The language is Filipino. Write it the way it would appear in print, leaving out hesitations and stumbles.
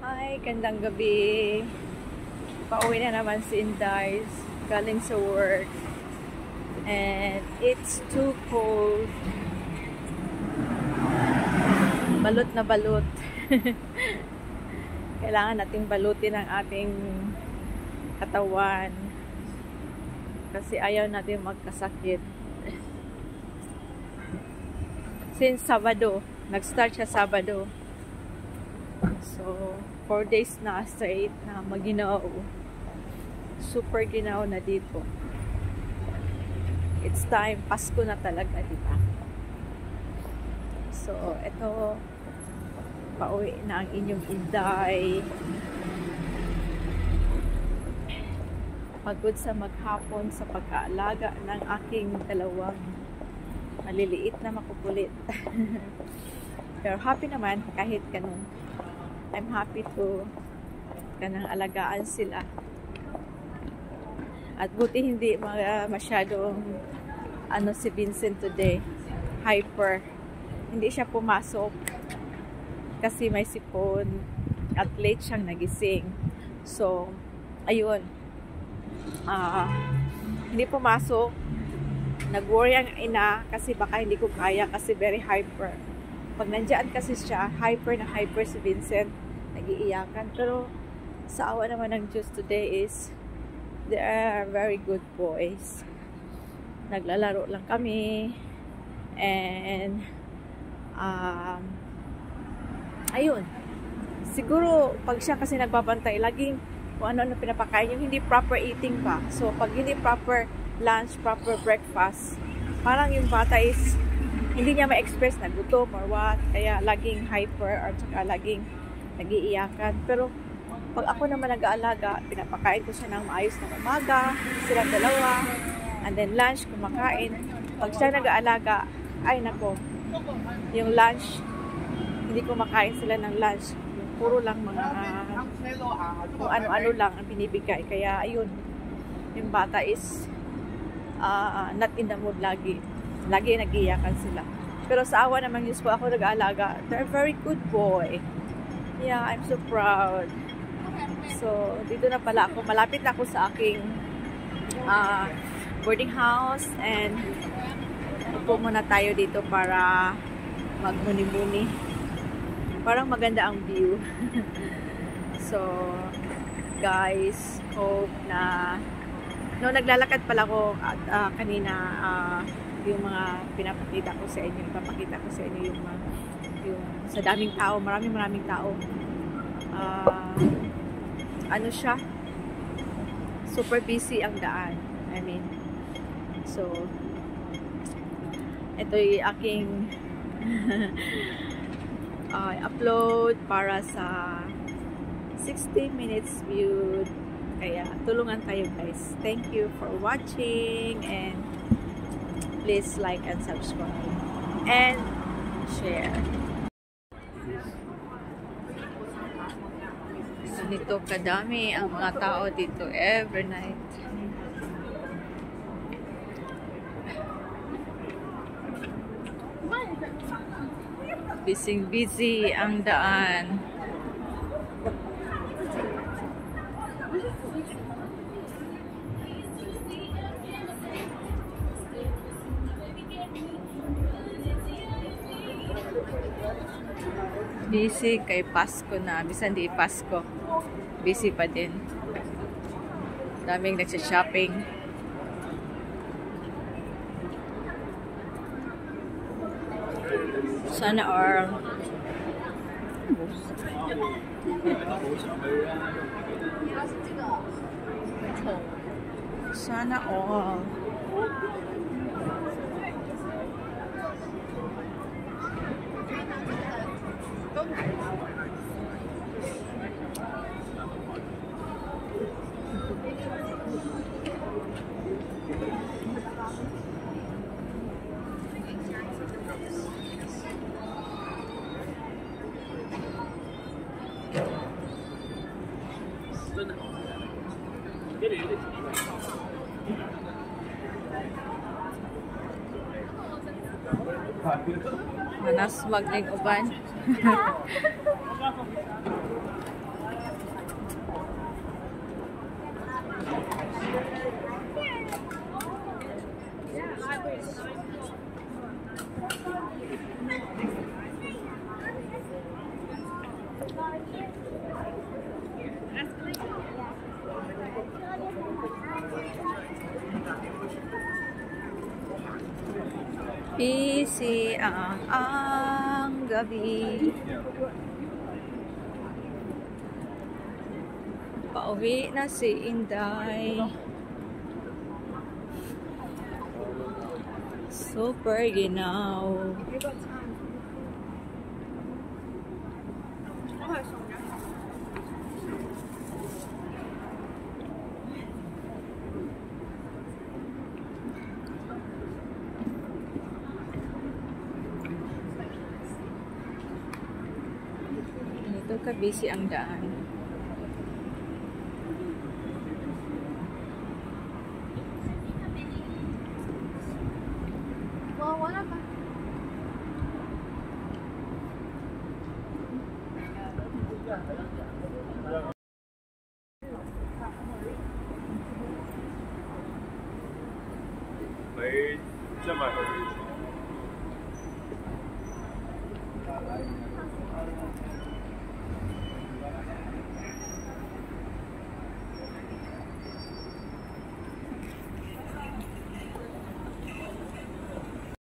Hi, gandang gabi. Pauwi na naman si Inday galing sa work. And it's too cold. Balot na balot. Kailangan nating balutin ang ating katawan. Kasi ayaw natin magkasakit. Since Sabado. Nag-start siya Sabado. So, 4 days na straight na maginaw. Super ginaw na dito. It's time. Pasko na talaga, diba? So, ito. Pauwi na ang inyong Inday. Pagod sa maghapon sa pag-aalaga ng aking dalawang maliliit na makukulit. Pero happy naman kahit ganun. I'm happy to kanang alagaan sila. At buti hindi masyadong si Vincent today. Hyper. Hindi siya pumasok kasi may sipon at late siyang nagising. So, ayun. Hindi pumasok. Nag-worry ang ina kasi baka hindi ko kaya kasi very hyper. Pag nandiyan kasi siya, hyper na hyper si Vincent, nag-iiyakan. Pero sa awa naman ng Diyos today is they are very good boys. Naglalaro lang kami. And ayun. Siguro pag siya kasi nagbabantay, laging kung ano-ano pinapakain, yung hindi proper eating pa. So pag hindi proper lunch, proper breakfast, parang yung bata is hindi niya ma-express na gutom or what. Kaya laging hyper or saka laging nag-iiyakan. Pero pag ako naman nag-aalaga, pinapakain ko siya ng maayos ng umaga, silang dalawa, and then lunch, kumakain. Pag siya nag-aalaga, ay nako, yung lunch, hindi kumakain sila ng lunch. Puro lang mga kung ano-ano lang ang binibigay. Kaya ayun, yung bata is not in the mood lagi. Lagi nag-iyakan sila. Pero sa awa naman Diyos ko, ako nag-aalaga. They're a very good boy. Yeah, I'm so proud. So, dito na pala ako. Malapit na ako sa aking boarding house. And upo muna tayo dito para magmuni-muni. Parang maganda ang view. So, guys, hope na naglalakad pala ako at kanina yung mga pinapakita ko sa inyo, ipapakita ko sa inyo yung sa daming tao, maraming tao. Ano siya? Super busy ang daan. I mean, so ito yung aking upload para sa 60 minutes view. Kaya tulungan tayo guys. Thank you for watching and please like and subscribe and share. Ganito kadami ang mga tao dito every night. Busy ang daan. Busy kay Pasko na. Bisan di Pasko, busy pa din. Daming nagsha-shopping. Sana all. Sana all. Manas magning uban. Busy ang gabi. Pauwi na si Inday. Super ginaw. Ito ka busy ang daan. Wala pa.没这么回事。